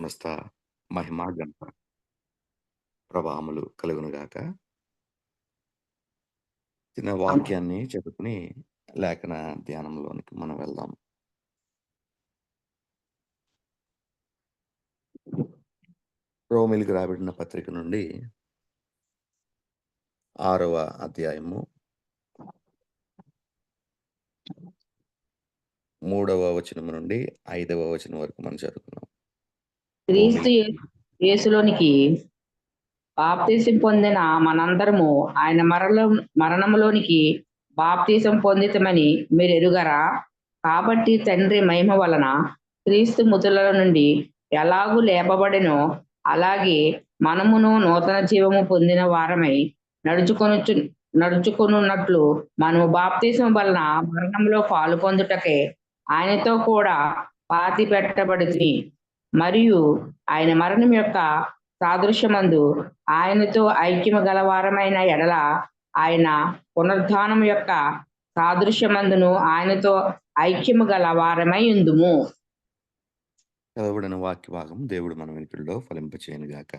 సమస్త మహిమ ఘనత ప్రభావములు కలుగునుగాక. చిన్న అమ్ వాక్యాన్ని చదువుకొని లేఖన ధ్యానంలోనికి మనం వెళ్దాం. రోమిలికి రాబడిన పత్రిక నుండి 6వ అధ్యాయము 3వ వచనం నుండి 5వ వచనం వరకు మనం చదువుకుందాం. క్రీస్తు రోమిలికి యేసులోనికి బాప్తీసం పొందిన మనందరము ఆయన మరణములోనికి బాప్తీసం పొందితమని మీరు ఎరుగరా? కాబట్టి తండ్రి మహిమ వలన క్రీస్తు మృతుల నుండి ఎలాగూ లేపబడెనో అలాగే మనమును నూతన జీవము పొందిన వారమై నడుచుకొనుచు నడుచుకొనున్నట్లు మనము బాప్తీసం వలన మరణంలో పాలు పొందుటకే ఆయనతో కూడా పాతి పెట్టబడితిమి. మరియు ఆయన మరణం యొక్క సాదృశ్యమందు ఆయనతో ఐక్యము గలవారమైన ఎడల ఆయన పునరుద్ధానం యొక్క సాదృశ్యమందును ఆయనతో ఐక్యము గల వారమై ఉందుము. చదవబడిన వాక్య భాగం దేవుడు మన వెనుకల్లో ఫలింపచేయనుగాక.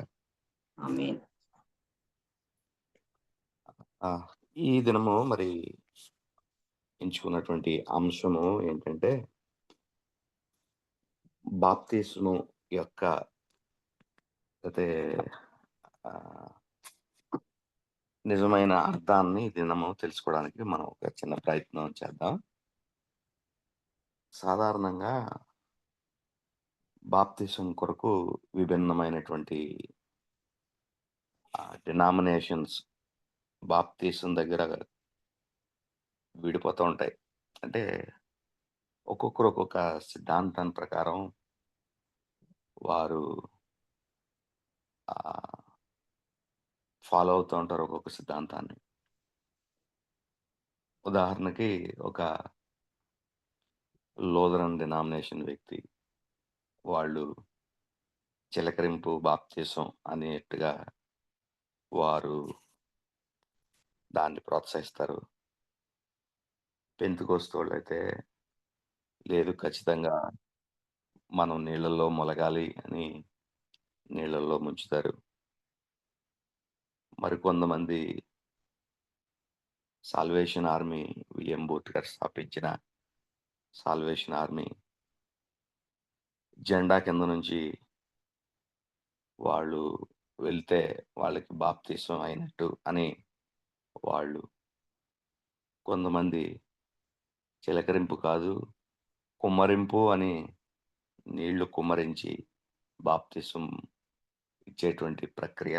ఆమేన్. ఈ దినము మరి ఎంచుకున్నటువంటి అంశము ఏంటంటే బాప్తిస్ము యొక్క అయితే నిజమైన అర్థాన్ని ఈ దినము తెలుసుకోవడానికి మనం ఒక చిన్న ప్రయత్నం చేద్దాం. సాధారణంగా బాప్తిసం కొరకు విభిన్నమైనటువంటి డినామినేషన్స్ బాప్తిసం దగ్గర విడిపోతూ ఉంటాయి. అంటే ఒక్కొక్కరు ఒక్కొక్క సిద్ధాంతం ప్రకారం వారు ఫాలో అవుతూ ఉంటారు ఒక్కొక్క సిద్ధాంతాన్ని. ఉదాహరణకి ఒక లూథరన్ డినామినేషన్ వ్యక్తి వాళ్ళు చిలకరింపు బాప్తిసం అనేట్టుగా వారు దాన్ని ప్రోత్సహిస్తారు. పెంతెకోస్తోళ్ళైతే లేదు ఖచ్చితంగా మనం నీళ్ళల్లో మొలగాలి అని నీళ్ళల్లో ముంచుతారు. మరికొంతమంది సాల్వేషన్ ఆర్మీ విలియం బూత్ గారు స్థాపించిన సాల్వేషన్ ఆర్మీ జెండా కింద నుంచి వాళ్ళు వెళ్తే వాళ్ళకి బాప్తిసం అయినట్టు అని వాళ్ళు. కొంతమంది చిలకరింపు కాదు కుమ్మరింపు అని నీళ్లు కుమ్మరించి బాప్తిసం ఇచ్చేటువంటి ప్రక్రియ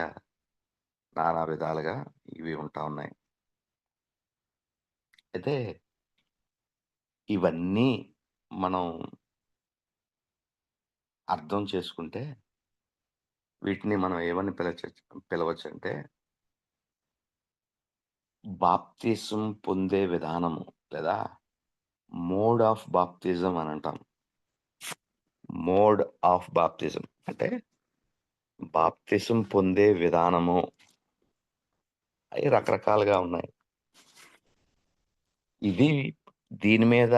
నానా విధాలుగా ఇవి ఉంటా ఉన్నాయి. అయితే ఇవన్నీ మనం అర్థం చేసుకుంటే వీటిని మనం ఏమని పిలవచ్చంటే బాప్తిసం పొందే విధానము లేదా మోడ్ ఆఫ్ బాప్తిజం అని అంటాం. మోడ్ ఆఫ్ బాప్తిజం అంటే బాప్తిసం పొందే విధానము అవి రకరకాలుగా ఉన్నాయి. దీని మీద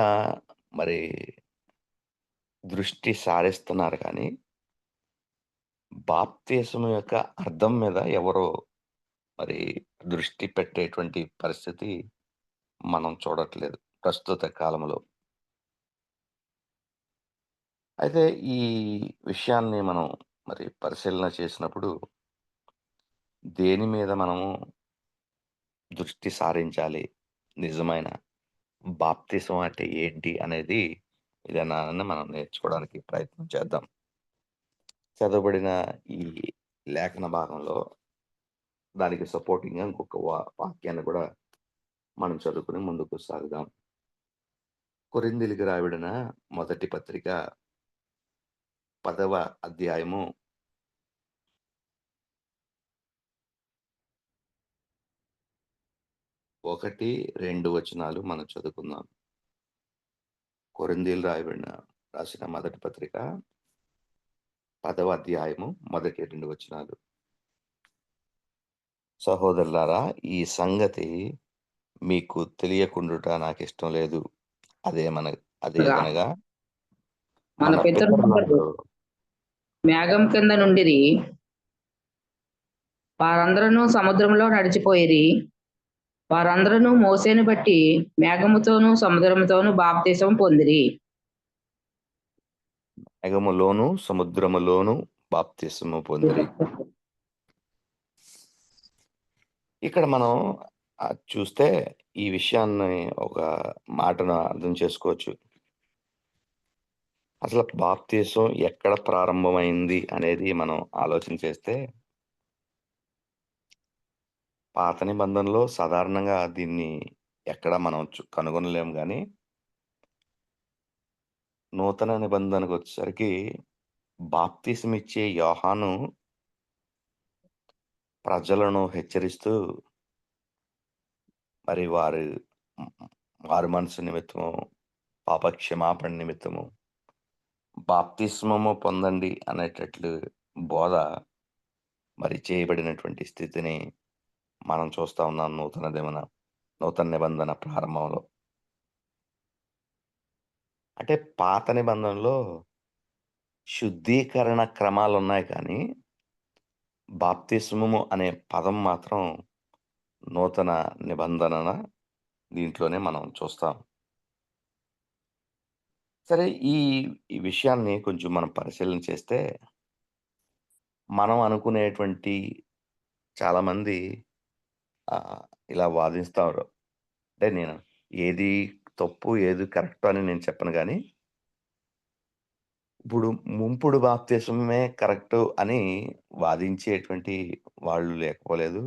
మరి దృష్టి సారిస్తున్నారు కానీ బాప్తిసం యొక్క అర్థం మీద ఎవరో మరి దృష్టి పెట్టేటువంటి పరిస్థితి మనం చూడట్లేదు ప్రస్తుత కాలంలో. అయితే ఈ విషయాన్ని మనం మరి పరిశీలన చేసినప్పుడు దేని మీద మనము దృష్టి సారించాలి? నిజమైన బాప్తిసం అంటే ఏంటి అనేది విధానాన్ని మనం నేర్చుకోవడానికి ప్రయత్నం చేద్దాం. చదవబడిన ఈ లేఖన భాగంలో దానికి సపోర్టింగ్‌గా ఇంకొక వాక్యాన్ని కూడా మనం చదువుకుని ముందుకు సాగుదాం. కొరింథీయులకు రాయబడిన మొదటి పత్రిక 10వ అధ్యాయము 1, 2 వచనాలు మనం చదువుకుందాం. కొరింథీయులు రాసిన మొదటి పత్రిక 10వ అధ్యాయము 1, 2 వచనాలు. సహోదరులారా, ఈ సంగతి మీకు తెలియకుండుట నాకిష్టం లేదు. అదేదనగా మన మన పితరులందరూ పితరులందరూ మేఘం కింద నుండిరి. వారందరూ సముద్రంలో నడిచిపోయిరి. వారందరూ మోసేను బట్టి మేఘముతోనూ సముద్రముతోనూ బాప్తిసం పొందిరి. మేఘములోను సముద్రములోను బాప్తిస్మము పొందిరి. ఇక్కడ మనం చూస్తే ఈ విషయాన్ని ఒక మాటను అర్థం చేసుకోవచ్చు. అసలు బాప్తిసం ఎక్కడ ప్రారంభమైంది అనేది మనం ఆలోచన చేస్తే, పాత నిబంధనలో సాధారణంగా దీన్ని ఎక్కడ మనం కనుగొనలేము గానీ, నూతన నిబంధనకొచ్చేసరికి బాప్తిసమిచ్చే యోహాను ప్రజలను హెచ్చరిస్తూ, మరి మారు మనసు నిమిత్తము, పాప క్షమాపణ నిమిత్తము బాప్తిస్మము పొందండి అనేటట్లు బోధ మరి చేయబడినటువంటి స్థితిని మనం చూస్తా ఉన్నాం నూతన నిబంధన ప్రారంభంలో. అంటే పాత నిబంధనలో శుద్ధీకరణ క్రమాలున్నాయి కానీ, బాప్తిస్మము అనే పదం మాత్రం నూతన నిబంధన దీంట్లోనే మనం చూస్తాం. సరే, ఈ ఈ విషయాన్ని కొంచెం మనం పరిశీలన చేస్తే, మనం అనుకునేటువంటి చాలామంది ఇలా వాదిస్తారు. అంటే నేను ఏది తప్పు, ఏది కరెక్ట్ అని నేను చెప్పను గానీ, ఇప్పుడు ముంపుడు బాప్తిసమే కరెక్టు అని వాదించేటువంటి వాళ్ళు లేకపోలేదు.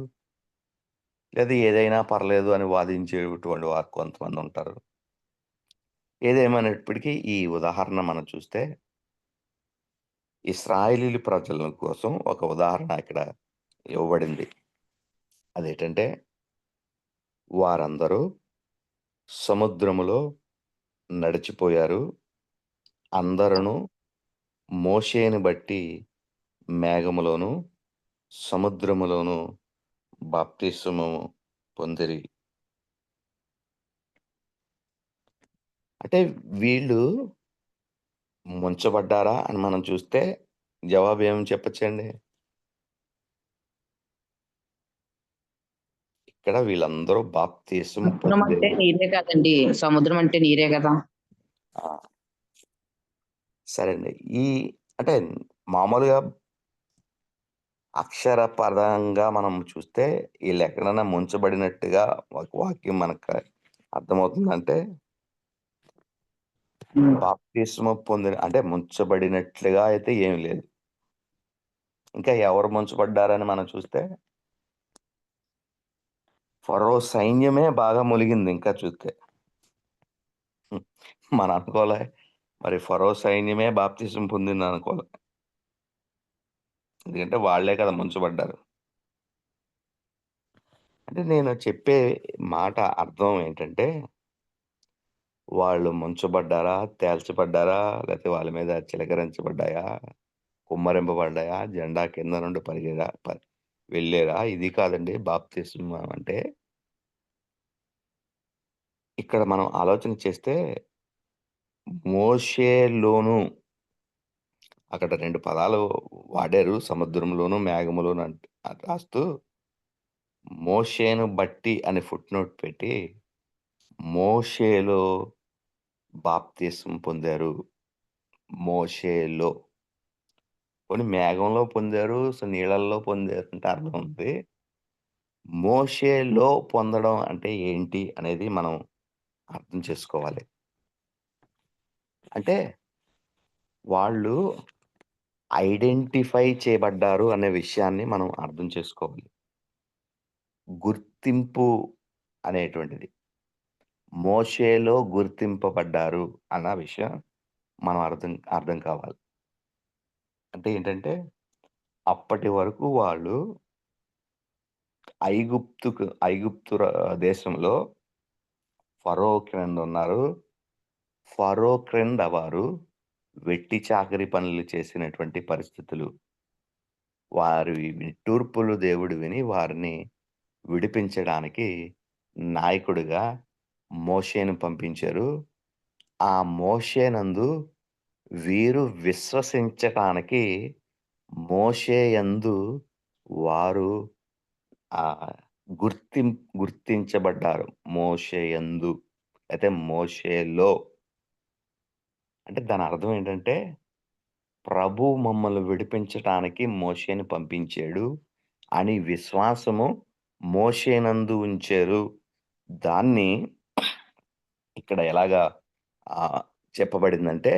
లేదా ఏదైనా పర్లేదు అని వాదించేటువంటి వారు కొంతమందుంటారు. ఏదేమైనప్పటికీ ఈ ఉదాహరణ మనం చూస్తే, ఇశ్రాయేలీయుల ప్రజల కోసం ఒక ఉదాహరణ ఇక్కడ ఇవ్వబడింది. అదేంటంటే, వారందరూ సముద్రములో నడిచిపోయారు. అందరును మోషేని బట్టి మేఘములోను, సముద్రములోను బాప్తిస్మము పొందిరి. అంటే వీళ్ళు ముంచబడ్డారా అని మనం చూస్తే జవాబు ఏమని చెప్పొచ్చండి? ఇక్కడ వీళ్ళందరూ బాప్తిస్మం సముద్రం అంటే పొందారు. నీరే కదండి. సముద్రం అంటే నీరే కదా. ఆ! సరే అండి. అంటే మామూలుగా అక్షర పరంగా మనం చూస్తే ఈళ్ళెక్కడైనా ముంచబడినట్టుగా ఒక వాక్యం మనకు అర్థమవుతుందంటే, హ్మ్. బాప్తిస్మం అంటే ముంచబడినట్లుగా అయితే ఏమి లేదు. ఇంకా ఎవరు ముంచబడ్డారని మనం చూస్తే, ఫరో సైన్యమే బాగా ములిగింది ఇంకా చూస్తే. హ్మ్. మనం అనుకోలే. మరి ఫరో సైన్యమే బాప్తిస్మం పొందిందనుకోలే. ఎందుకంటే వాళ్ళే కదా ముంచబడ్డారు. అంటే నేను చెప్పే మాట అర్థం ఏంటంటే, వాళ్ళు ముంచబడ్డారా? తేల్చబడ్డారా? లేతే వాళ్ళ మీద చిలకరించబడ్డాయా? కుమ్మరింపబడ్డాయా? జెండా కింద నుండి వెళ్ళారా? ఇది కాదండి బాప్తిస్మం అంటే. ఇక్కడ మనం ఆలోచన చేస్తే, మోషేలోను అక్కడ 2 పదాలు వాడారు. సముద్రంలోను, మేఘములోను రాస్తూ మోషేను బట్టి అని ఫుట్‌నోట్ పెట్టి, మోషేలో బాప్తిస్మం పొందారు. మోషేలో. పోనీ మేఘంలో పొందారు, నీళ్ళల్లో పొందారు అంటే అర్థం ఉంది. మోషేలో పొందడం అంటే ఏంటి అనేది మనం అర్థం చేసుకోవాలి. అంటే వాళ్ళు ఐడెంటిఫై చేయబడ్డారు అనే విషయాన్ని మనం అర్థం చేసుకోవాలి. గుర్తింపు అనేటువంటిది. మోషేలో గుర్తింపబడ్డారు అన్న విషయం మనం అర్థం అర్థం కావాలి. అంటే ఏంటంటే, అప్పటి వరకు వాళ్ళు ఐగుప్తు దేశంలో ఫరో క్రిందున్నారు. ఫరో క్రింద వారు వెట్టి చాకిరీ పనులు చేసినటువంటి పరిస్థితులు. వారి నిట్టూర్పులు దేవుడు విని వారిని విడిపించడానికి నాయకుడిగా మోషేను పంపించారు. ఆ మోషేనందు వీరు విశ్వసించటానికి మోషే యందు వారు ఆహ్, గుర్తించబడ్డారు. మోషే యందు అయితే మోషేలో అంటే దాని అర్థం ఏంటంటే, ప్రభువు మమ్మల్ని విడిపించటానికి మోషేని పంపించాడు అని విశ్వాసము మోషేనందు ఉంచారు. దాన్ని ఇక్కడ ఎలాగా ఆహ్, చెప్పబడిందంటే,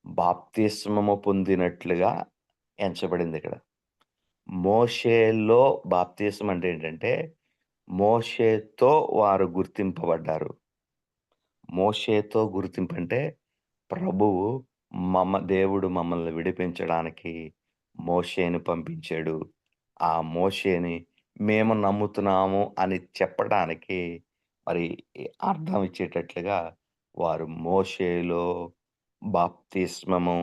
బాప్తిస్మము పొందినట్లుగా ఎంచబడిందిక్కడ. మోషేలో బాప్తిస్మం అంటే ఏంటంటే, మోషేతో వారు గుర్తింపబడ్డారు. మోషేతో గుర్తింపంటే, ప్రభువు దేవుడు మమ్మల్ని విడిపించడానికి మోషేని పంపించాడు. ఆ మోషేని మేము నమ్ముతున్నాము అని చెప్పడానికి మరి అర్థం ఇచ్చేటట్లుగా వారు మోషేలో బాప్తిస్మము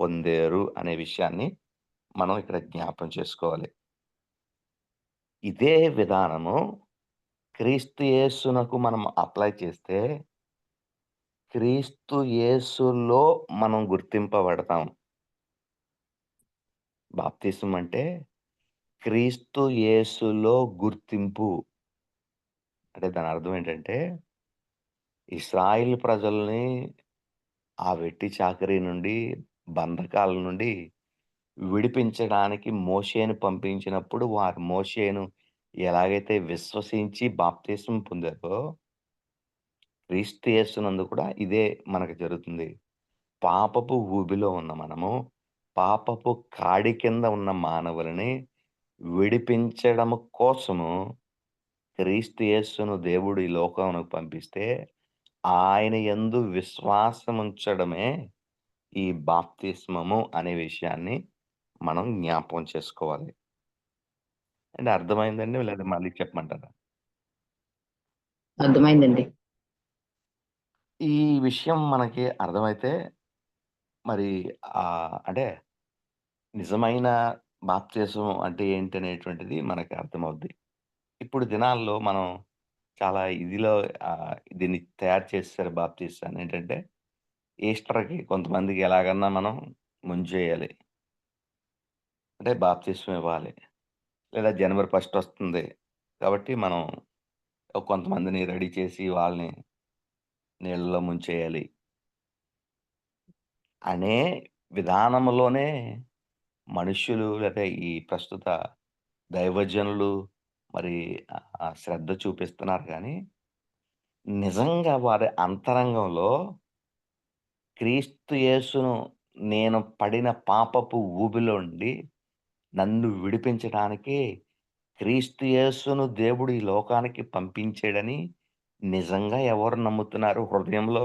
పొందారు అనే విషయాన్ని మనం ఇక్కడ జ్ఞాపం చేసుకోవాలి. ఇదే విధానము క్రీస్తు యేసునకు మనం అప్లై చేస్తే క్రీస్తు యేసులో మనం గుర్తింపబడతాం. బాప్తిసం అంటే క్రీస్తు యేసులో గుర్తింపు. అంటే దాని అర్థం ఏంటంటే, ఇశ్రాయేలు ప్రజల్ని ఆ వెట్టి చాకిరీ నుండి, బంధకాల నుండి విడిపించడానికి మోషేను పంపించినప్పుడు వారు మోషేను ఎలాగైతే విశ్వసించి బాప్తిసం పొందారో, క్రీస్తు యేసునందు కూడా ఇదే మనకు జరుగుతుంది. పాపపు ఊబిలో ఉన్న మనము, పాపపు కాడి కింద ఉన్న మానవులని విడిపించడము కోసము క్రీస్తు యేసును దేవుడు ఈ లోకమునకు పంపిస్తే, ఆయన యందు విశ్వాసముంచడమే ఈ బాప్తిస్మము అనే విషయాన్ని మనం జ్ఞాపకం చేసుకోవాలి. అంటే అర్థమైందండి? లేదా మళ్ళీ చెప్పమంటారా? అర్థమైందండి. ఈ విషయం మనకి అర్థమైతే మరి అంటే నిజమైన బాప్తిసం అంటే ఏంటనేటువంటిది మనకి అర్థమవుద్ది. ఇప్పుడు దినాల్లో మనం చాలా ఇదిలో దీన్ని తయారు చేసేసారు బాప్తిసాన్ని. ఏంటంటే ఈస్టర్‌కి కొంతమందికి ఎలాగన్నా మనం ముంచేయాలి. అంటే బాప్తిసం ఇవ్వాలి. లేదా జనవరి ఫస్ట్ వస్తుంది. కాబట్టి మనం కొంతమందిని రెడీ చేసి వాళ్ళని నీళ్ళలో ముంచేయాలి అనే విధానంలోనే మనుష్యులు లేతే ఈ ప్రస్తుత దైవజనులు మరి శ్రద్ధ చూపిస్తున్నారు గానీ, నిజంగా వారి అంతరంగంలో క్రీస్తు యేసును నేను పడిన పాపపు ఊబిలో నుండి నన్ను విడిపించడానికి క్రీస్తు యేసును దేవుడు ఈ లోకానికి పంపించాడని నిజంగా ఎవరు నమ్ముతున్నారు? హృదయంలో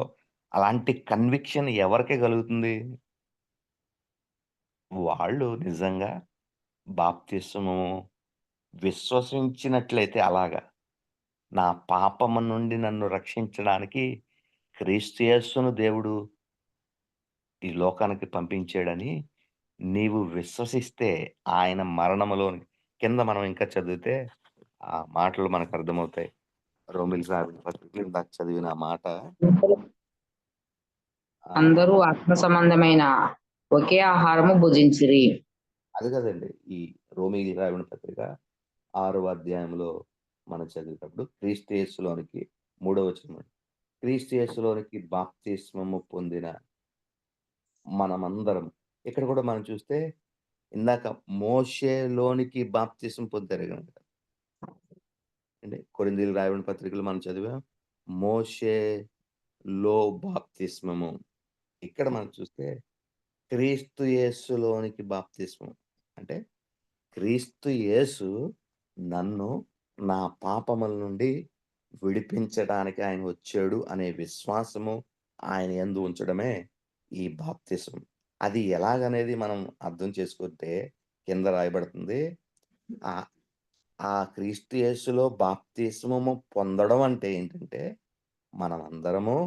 అలాంటి కన్విక్షన్ ఎవరికి కలుగుతుంది? వాళ్ళు నిజంగా బాప్తిస్మము విశ్వసించినట్లయితే అలాగా, నా పాపము నుండి నన్ను రక్షించడానికి క్రీస్తు యేసును దేవుడు ఈ లోకానికి పంపించాడని నీవు విశ్వసిస్తే ఆయన మరణములోని కింద మనం ఇంకా చదివితే ఆ మాటలు మనకర్థమవుతాయి. రోమిలికి రాసిన పత్రికలో ఇందాక చదివిన ఆ మాట ఆహ్, అందరూ ఆత్మ సంబంధమైన ఒకే ఆహారము భుజించిరి. అది కాదండి. ఈ రోమీయులకు రాసిన పత్రిక 6వ అధ్యాయంలో మనం చదివేటప్పుడు క్రీస్తు యేసులోనికి మూడో వచనం అండి. క్రీస్తు యేసులోనికి బాప్తిస్మము పొందిన మనమందరం ఇక్కడ కూడా మనం చూస్తే ఇందాక మోషేలోనికి బాప్తిసం పొందారు గనుక అంటే కొరింథీయులకు రాయబడిన పత్రికలో మనం చదివాం. మోషేలో బాప్తిస్మము. ఇక్కడ మనం చూస్తే క్రీస్తు యేసులోనికి బాప్తిస్మం. అంటే క్రీస్తు యేసు నన్ను నా పాపముల నుండి విడిపించడానికి ఆయన వచ్చాడు అనే విశ్వాసము ఆయన యందు ఉంచడమే ఈ బాప్తిసం. అది ఎలాగనేది మనం అర్థం చేసుకుంటే కింద రాయబడుతుంది. ఆహ్, ఆ క్రీస్తు యేసులో బాప్తిస్మము పొందడం అంటే ఏంటంటే, మనమందరము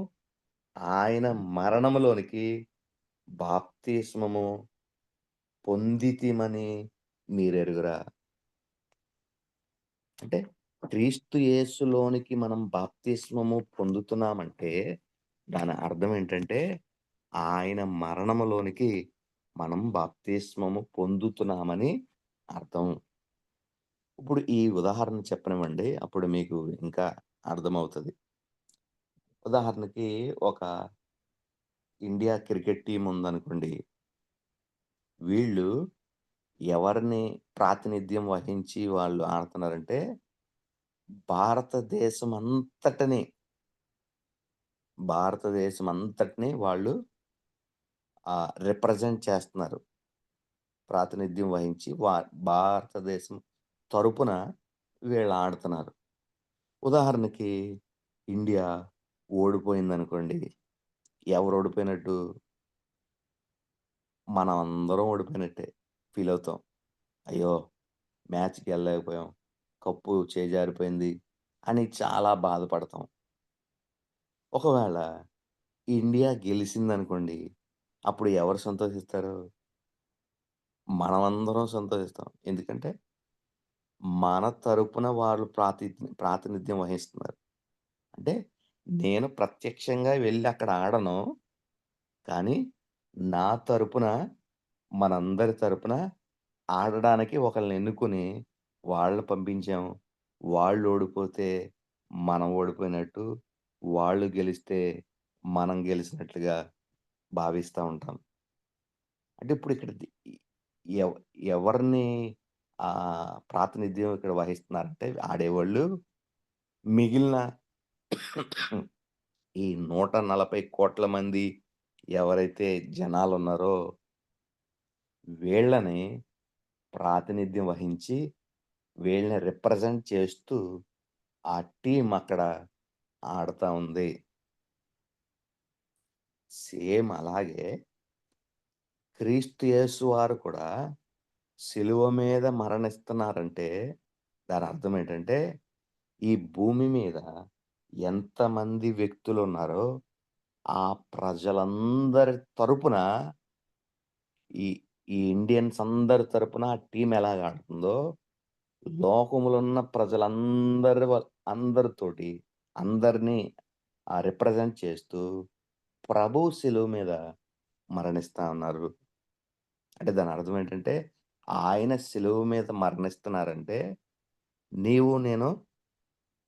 ఆయన మరణములోనికి బాప్తిస్మము పొందితిమని మీరెరుగరా? అంటే క్రీస్తు యేసులోనికి మనం బాప్తిస్మము పొందుతున్నామంటే, దాని అర్థం ఏంటంటే, ఆయన మరణములోనికి మనం బాప్తిస్మము పొందుతున్నామని అర్థం. ఇప్పుడు ఈ ఉదాహరణ చెప్పనివ్వండి. అప్పుడు మీకు ఇంకా అర్థమవుతది. ఉదాహరణకి ఒక ఇండియా క్రికెట్ టీమ్ ఉందనుకోండి. వీళ్ళు ఎవరిని ప్రాతినిధ్యం వహించి వాళ్ళు ఆడుతున్నారంటే, భారతదేశమంతటిని, భారతదేశమంతటిని వాళ్ళు రిప్రజెంట్ చేస్తున్నారు. ప్రాతినిధ్యం వహించి భారతదేశం తరపున వీళ్ళు ఆడుతున్నారు. ఉదాహరణకి ఇండియా ఓడిపోయిందనుకోండి. ఎవరు ఓడిపోయినట్టు? మనమందరం ఓడిపోయినట్టే ఫీలవుతాం. అయ్యో! మ్యాచ్‌కెళ్ళలేకపోయాం. కప్పు చేజారిపోయింది అని చాలా బాధపడతాం. ఒకవేళ ఇండియా గెలిసిందనుకోండి. అప్పుడు ఎవరు సంతోషిస్తారు? మనమందరం సంతోషిస్తాం. ఎందుకంటే మన తరపున వాళ్ళు ప్రాతినిధ్యం వహిస్తున్నారు. అంటే నేను ప్రత్యక్షంగా వెళ్లి అక్కడ ఆడను. కానీ నా తరపున, మనందరి తరపున ఆడడానికి ఒకళ్ళని ఎన్నుకొని వాళ్ళని పంపించాం. వాళ్ళు ఓడిపోతే మనం ఓడిపోయినట్టు, వాళ్ళు గెలిస్తే మనం గెలిసినట్లుగా భావిస్తా ఉంటాం. అంటే ఇప్పుడు ఇక్కడ ఎవ్ ఎవరిని ప్రాతినిధ్యం ఇక్కడ వహిస్తున్నారంటే ఆడేవాళ్ళు మిగిలిన ఈ 140,00,00,000 మంది ఎవరైతే జనాలున్నారో వీళ్ళని ప్రాతినిధ్యం వహించి, వీళ్ళని రిప్రజెంట్ చేస్తూ ఆ టీమ్ అక్కడ ఆడతా ఉంది. సేమ్ అలాగే క్రీస్తు యేసు వారు కూడా శిలువ మీద మరణిస్తున్నారంటే దాని అర్థం ఏంటంటే, ఈ భూమి మీద ఎంతమంది వ్యక్తులున్నారో ఆ ప్రజలందరి తరపున ఈ ఈ ఇండియన్స్ అందరి తరపున ఆ టీమ్ ఎలాగ ఆడుతుందో, లోకములో ఉన్న అందరితోటి అందరిని రిప్రజెంట్ చేస్తూ ప్రభువు శిలువ మీద మరణిస్తా ఉన్నారు. అంటే దాని అర్థం ఏంటంటే, ఆయన శిలువ మీద మరణిస్తున్నారంటే, నీవు నేను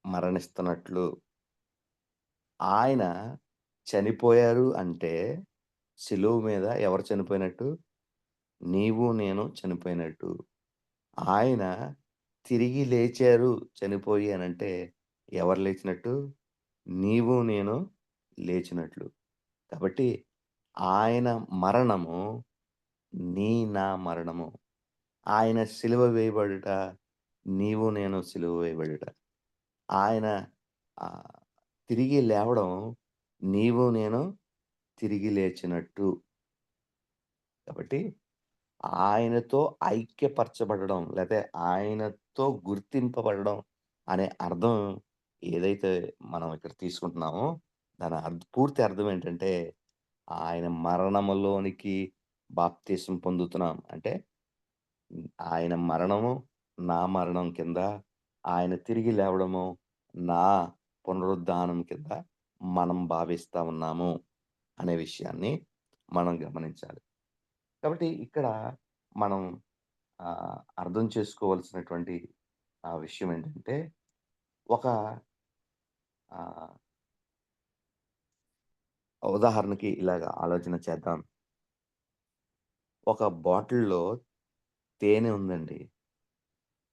మరణిస్తున్నట్లు. ఆయన చనిపోయారు అంటే, శిలువ మీద ఎవరు చనిపోయినట్టు? నీవు నేను చనిపోయినట్టు. ఆయన తిరిగి లేచారు చనిపోయి అనంటే, ఎవరు లేచినట్టు? నీవు నేను లేచినట్లు. కాబట్టి ఆయన మరణము నా మరణము. ఆయన సిలువ వేయబడుట, నీవు నేను సిలువ వేయబడుట. ఆయన ఆహ్, తిరిగి లేవడం, నీవు నేను తిరిగి లేచినట్టు. కాబట్టి ఆయనతో ఐక్యపరచబడడం, లేతే ఆయనతో గుర్తింపబడడం అనే అర్థం ఏదైతే మనం ఇక్కడ తీసుకుంటున్నామో, దాని పూర్తి అర్థం ఏంటంటే, ఆయన మరణములోనికి బాప్తిసం పొందుతున్నాం. అంటే ఆయన మరణము, నా మరణం కింద, ఆయన తిరిగి లేవడము, నా పునరుద్ధానం కింద మనం భావిస్తా ఉన్నాము అనే విషయాన్ని మనం గమనించాలి. కాబట్టి ఇక్కడ మనం అర్థం చేసుకోవాల్సినటువంటి విషయం ఏంటంటే, ఒక ఆహ్, ఉదాహరణకి ఇలాగ ఆలోచన చేద్దాం. ఒక బాటిల్‌లో తేనె ఉందండి.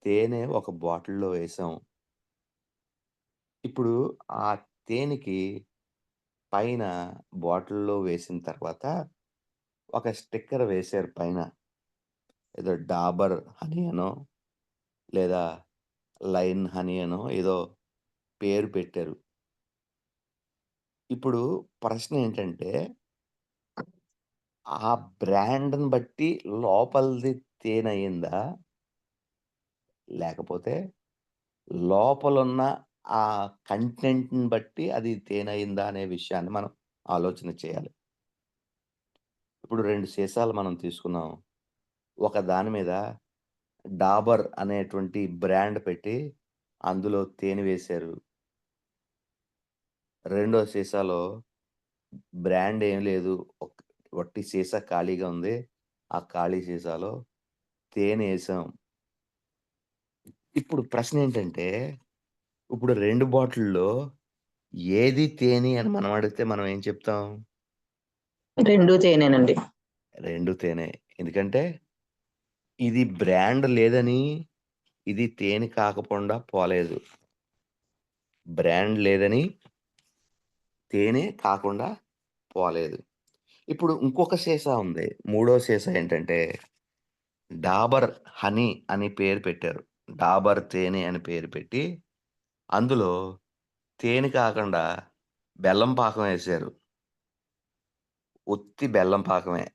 తేనె ఒక బాటిల్‌లో వేసాం. ఇప్పుడు ఆ తేనెకి పైన బాటిల్‌లో వేసిన తర్వాత ఒక స్టిక్కర్ వేశారు పైన. ఏదో డాబర్ హనీ అనో, లేదా లైన్ హనీ అనో ఏదో పేరు పెట్టారు. ఇప్పుడు ప్రశ్న ఏంటంటే, ఆ బ్రాండ్‌ని బట్టి లోపలిది తేనయిందా? లేకపోతే లోపలున్న ఆ కంటెంట్‌ని బట్టి అది తేనయిందా అనే విషయాన్ని మనం ఆలోచన చేయాలి. ఇప్పుడు 2 సీసాలు మనం తీసుకున్నాం. ఒక దాని మీద డాబర్ అనేటువంటి బ్రాండ్ పెట్టి అందులో తేనె వేశారు. రెండో సీసాలో బ్రాండ్ ఏం లేదు. ఒట్టి సీసా ఖాళీగా ఉంది. ఆ ఖాళీ సీసాలో తేనెేసాం. ఇప్పుడు ప్రశ్నేంటంటే, ఇప్పుడు 2 బాటిల్‌లో ఏది తేనె అని మనం అడిగితే మనం ఏం చెప్తాం? 2 తేనేనండి. 2 తేనె. ఎందుకంటే, ఇది బ్రాండ్ లేదని ఇది తేనె కాకపోండా పోలేదు. బ్రాండ్ లేదని తేనె కాకుండా పోలేదు. ఇప్పుడు ఇంకొక సీసా ఉంది. మూడో సీసా ఏంటంటే, డాబర్ హనీ అని పేరు పెట్టారు. డాబర్ తేనె అని పేరు పెట్టి, అందులో తేనె కాకుండా బెల్లం పాకం ఏశారు. ఉత్తి బెల్లం పాకమే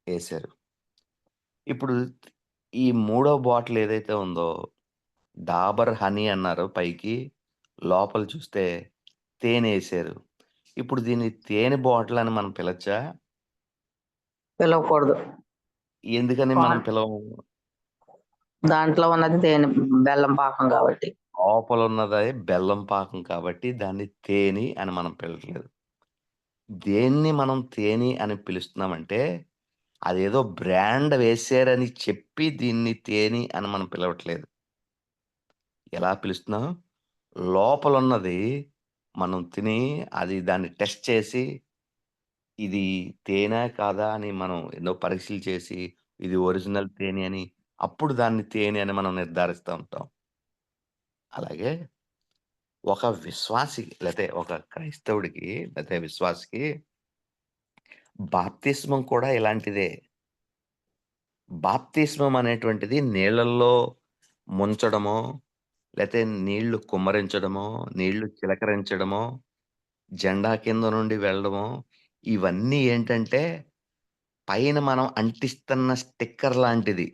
ఏశారు. ఇప్పుడు ఈ మూడో బాటిల్ ఏదైతే ఉందో, డాబర్ హనీ అన్నారు పైకి, లోపల చూస్తే తేనె ఏశారు. ఇప్పుడు దీన్ని తేనె బాటిల్ అని మనం పిలచ్చా? పిలవకూడదు. ఎందుకని మనం పాన్ పిలవము? దాంట్లో ఉన్నది తేనె బెల్లం పాకం గాబట్టి. లోపలున్నది బెల్లం పాకం కాబట్టి దాన్ని తేనె అని మనం పిలవట్లేదు. దేన్ని మనం తేనె అని పిలుస్తున్నామంటే, అదేదో బ్రాండ్ వేశారని చెప్పి దీన్ని తేనె అని మనం పిలవట్లేదు. ఎలా పిలుస్తున్నాం? లోపలున్నది మనం తిని అది దాన్ని టెస్ట్ చేసి, ఇది తేనా? కాదా? అని మనం ఎన్నో పరీక్షలు చేసి, ఇది ఒరిజినల్ తేనె అని, అప్పుడు దాన్ని తేనె అని మనం నిర్ధారిస్తా ఉంటాం. అలాగే ఒక విశ్వాసికి లేతే ఒక క్రైస్తవుడికి లేతే విశ్వాసికి బాప్తిస్మం కూడా ఇలాంటిదే. బాప్తిస్మం అనేటువంటిది నీళ్ళల్లో ముంచడమో, లేతే నీళ్లు కుమ్మరించడమో, నీళ్లు చిలకరించడమో, జెండా కింద నుండి వెళ్ళడమో, ఇవన్నీ ఏంటంటే పైన మనం అంటిస్తున్న స్టిక్కర్ లాంటిది.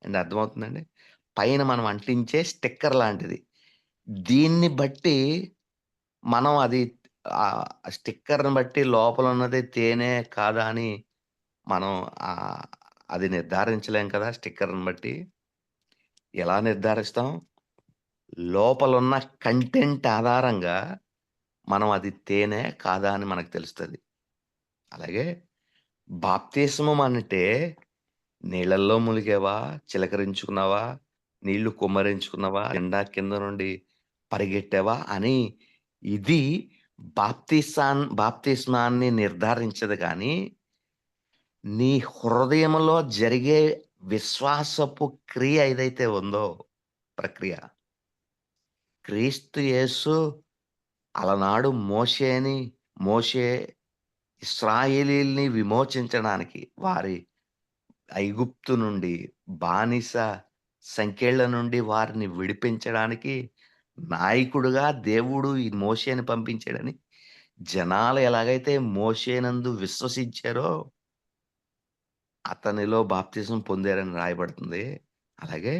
అండి అర్థమవుతుందండి? పైన మనం అంటించే స్టిక్కర్ లాంటిది. దీన్ని బట్టి మనం అది స్టిక్కర్‌ని బట్టి లోపలున్నది తేనె కాదా అని మనం ఆహ్, అది నిర్ధారించలేం కదా! స్టిక్కర్‌ని బట్టి. ఎలా నిర్ధారిస్తాం? లోపలున్న కంటెంట్ ఆధారంగా మనం అది తేనె కాదా అని మనకు తెలుస్తది. అలాగే బాప్తిస్మం అంటే నీళ్ళల్లో ములిగావా? చిలకరించుకున్నావా? నీళ్లు కుమ్మరించుకున్నావా? జెండా కింద నుండి పరిగెట్టావా? అని ఇది బాప్తిస్మాన్ని నిర్ధారించదు గానీ, నీ హృదయంలో జరిగే విశ్వాసపు క్రియ ఏదైతే ఉందో ప్రక్రియ. క్రీస్తు యేసు అలనాడు మోషే ఇశ్రాయేలీయుల్ని విమోచించడానికి వారి ఐగుప్తు నుండి బానిస సంకెళ్ళ నుండి వారిని విడిపించడానికి నాయకుడుగా దేవుడు ఈ మోషేని పంపించాడని జనాలు ఎలాగైతే మోషేనందు విశ్వసించారో అతనిలో బాప్తిజం పొందారని రాయబడుతుంది. అలాగే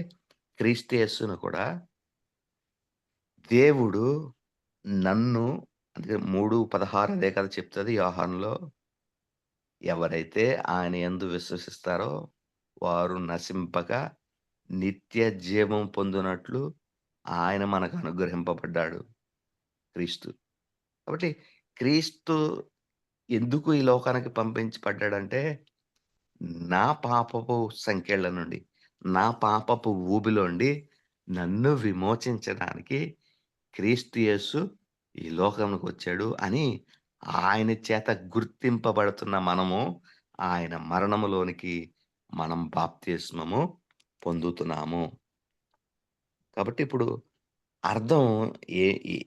క్రీస్తు యేసును కూడా దేవుడు నన్ను అందుకే 3:16 అదే కదా చెప్తది యోహానులో. ఎవరైతే ఆయన యందు విశ్వసిస్తారో వారు నశింపక నిత్య జీవం పొందునట్లు ఆయన మనకు అనుగ్రహింపబడ్డాడు క్రీస్తు. కాబట్టి క్రీస్తు ఎందుకు ఈ లోకానికి పంపించబడ్డాడంటే, నా పాపపు సంకెళ్ళ నుండి, నా పాపపు ఊబిలోండి నన్ను విమోచించడానికి క్రీస్తు యేసు ఈ లోకంలోకొచ్చాడు అని ఆయన చేత గుర్తింపబడుతున్న మనము, ఆయన మరణములోనికి మనం బాప్తిస్మము పొందుతున్నాము. కాబట్టి ఇప్పుడు అర్థం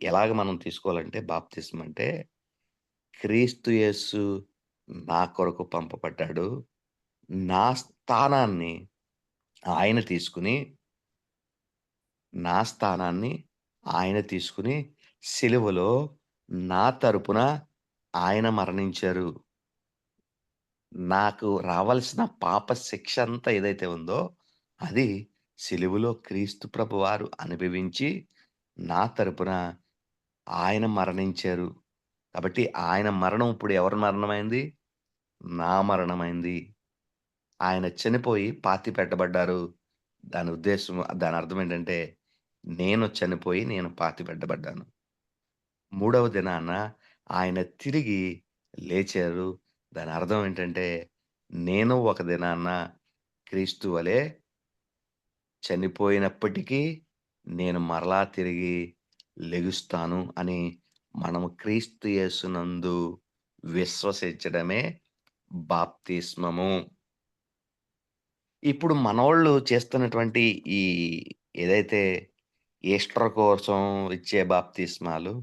ఎలాగ మనం తీసుకోవాలంటే బాప్తిస్మం అంటే క్రీస్తు యేసు నా కొరకు పంపబడ్డాడు. నా స్థానాన్ని ఆయన తీసుకొని, నా స్థానాన్ని ఆయన తీసుకొని సిలువలో నా తరపున ఆయన మరణించారు. నాకు రావాల్సిన పాప శిక్షంతా ఏదైతే ఉందో, అది సిలువలో క్రీస్తు ప్రభువారు అనుభవించి, నా తరపున ఆయన మరణించారు. కాబట్టి ఆయన మరణం ఇప్పుడు ఎవరి మరణమైంది? నా మరణమైంది. ఆయన చనిపోయి పాతి పెట్టబడ్డారు. దాని అర్థం ఏంటంటే, నేను చనిపోయి నేను పాతి పెట్టబడ్డాను. మూడవ దినాన ఆయన తిరిగి లేచారు. దాని అర్థం ఏంటంటే, నేను ఒక దినాన క్రీస్తు వలె చనిపోయినప్పటికీ నేను మరలా తిరిగి లెగుస్తాను అని మనము క్రీస్తు యేసునందు విశ్వసించడమే బాప్తిస్మము. ఇప్పుడు మనోళ్ళు చేస్తున్నటువంటి ఈ ఏదైతే ఈస్టర్ కోసం ఇచ్చే బాప్తిస్మాలు,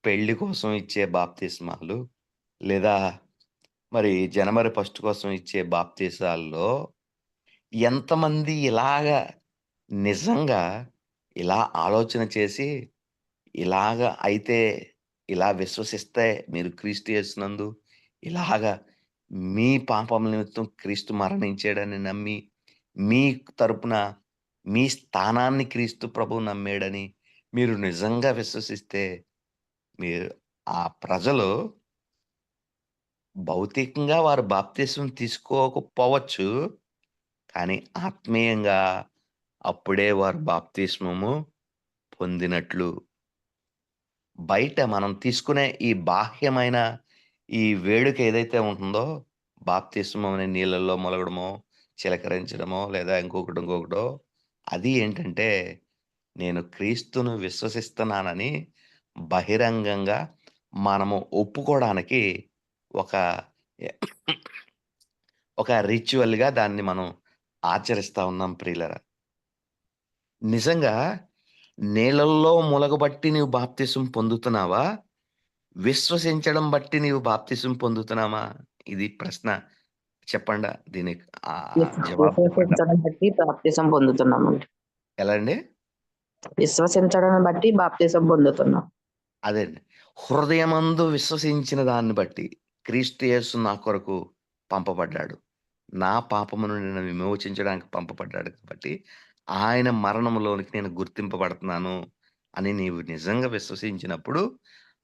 పెళ్లి కోసం ఇచ్చే బాప్తిస్మాలు, లేదా మరి జనవరి ఫస్ట్ కోసం ఇచ్చే బాప్తిసాల్లో ఎంతమంది ఇలాగా నిజంగా ఇలా ఆలోచన చేసి, ఇలాగ అయితే ఇలా విశ్వసిస్తే మీరు క్రీస్తు యేసునందు ఇలాగా మీ పాపముల నిమిత్తం క్రీస్తు మరణించాడని నమ్మి, మీ తరపున మీ స్థానాన్ని క్రీస్తు ప్రభువు నమ్మాడని మీరు నిజంగా విశ్వసిస్తే, మీరు ఆ ప్రజలు భౌతికంగా వారు బాప్తిస్మం తీసుకోకపోవచ్చు. కానీ ఆత్మీయంగా అప్పుడే వారు బాప్తిస్మము పొందినట్లు. బయట మనం తీసుకునే ఈ బాహ్యమైన ఈ వేడుక ఏదైతే ఉంటుందో, బాప్తిస్మం అనే నీళ్ళల్లో ములగడమో, చిలకరించడమో లేదా ఇంకొకటో అది ఏంటంటే, నేను క్రీస్తును విశ్వసిస్తున్నానని బహిరంగంగా మనము ఒప్పుకోవడానికి ఒక ఎ ఒక రిచ్యువల్‌గా దాన్ని మనం ఆచరిస్తా ఉన్నాం ప్రియులారా. నిజంగా నీళ్ళల్లో ములగబట్టి నీవు బాప్తిసం పొందుతున్నావా? విశ్వసించడం బట్టి నీవు బాప్తిసం పొందుతున్నామా? ఇది ప్రశ్న. చెప్పండా? దీనికి జవాబు చెప్పండి. విశ్వసించడం బట్టి బాప్తిసం పొందుతున్నామండి. ఎలా అండి? విశ్వసించడం బట్టి బాప్తిసం పొందుతున్నాం. అదేండి. హృదయమందు విశ్వసించిన దాన్ని బట్టి క్రీస్తు యేసు నా కొరకు పంపబడ్డాడు. నా పాపము నుండి నన్ను విమోచించడానికి పంపబడ్డాడు కాబట్టి, ఆయన మరణంలోనికి నేను గుర్తింపబడుతున్నాను అని నీవు నిజంగా విశ్వసించినప్పుడు,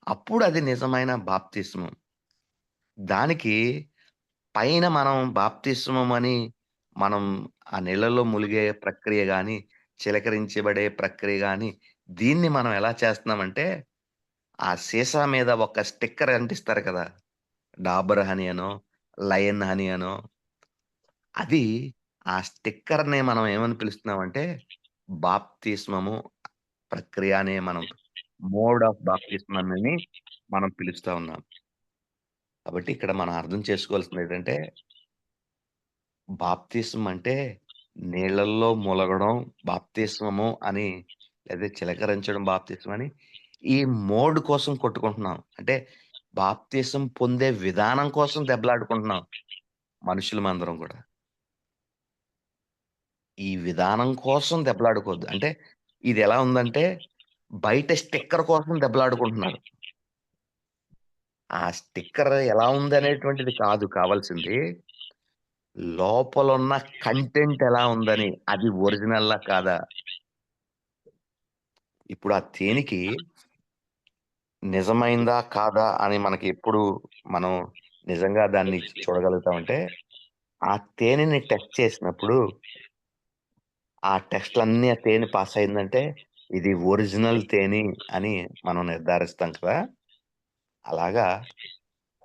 అప్పుడు అది నిజమైన బాప్తిస్మం. దానికి పైన మనం బాప్తిస్మం అని మనం ఆ నీళ్ళలో ములిగే ప్రక్రియ గాని, చిలకరించబడే ప్రక్రియ గాని, దీన్ని మనం ఎలా చేస్తున్నామంటే ఆ సీసా మీద ఒక స్టిక్కర్ అంటిస్తారు కదా! 'డాబర్ హనీ' అనో, 'లయన్ హనీ' అనో, అది ఆ స్టిక్కర్‌ని మనం ఏమని పిలుస్తున్నామంటే, బాప్తిస్మము ప్రక్రియ అనే మనం మోడ్ ఆఫ్ బాప్తిస్మం అని మనం పిలుస్తా ఉన్నాం. కాబట్టి ఇక్కడ మనం అర్థం చేసుకోవాల్సిందేంటంటే, బాప్తిస్మం అంటే నీళ్ళల్లో ములగడం బాప్తిస్మము అని, లేదా చిలకరించడం బాప్తిస్మం అని, ఈ మోడ్ కోసం కొట్టుకుంటున్నాం. అంటే బాప్తిసం పొందే విధానం కోసం దెబ్బలాడుకుంటున్నాం మనుషులమందరం గూడా. ఈ విధానం కోసం దెబ్బలాడుకోవద్దు. అంటే ఇదెలా ఉందంటే, బయట స్టిక్కర్ కోసం దెబ్బలాడుకుంటున్నారు. ఆ స్టిక్కర్ ఎలా ఉందనేటువంటిది కాదు కావాల్సింది. లోపలున్న కంటెంట్ ఎలా ఉందని. అది ఒరిజినల్లా కాదా? ఇప్పుడు ఆ తేనెకి నిజమైందా? కాదా? అని మనకి ఎప్పుడు మనం నిజంగా దాన్ని చూడగలుగుతామంటే, ఆ తేనెని టెస్ట్ చేసినప్పుడు, ఆ టెస్ట్‌లన్నీ ఆ తేనె పాస్ అయిందంటే, ఇది ఒరిజినల్ తేనె అని మనం నిర్ధారిస్తాం కదా! అలాగా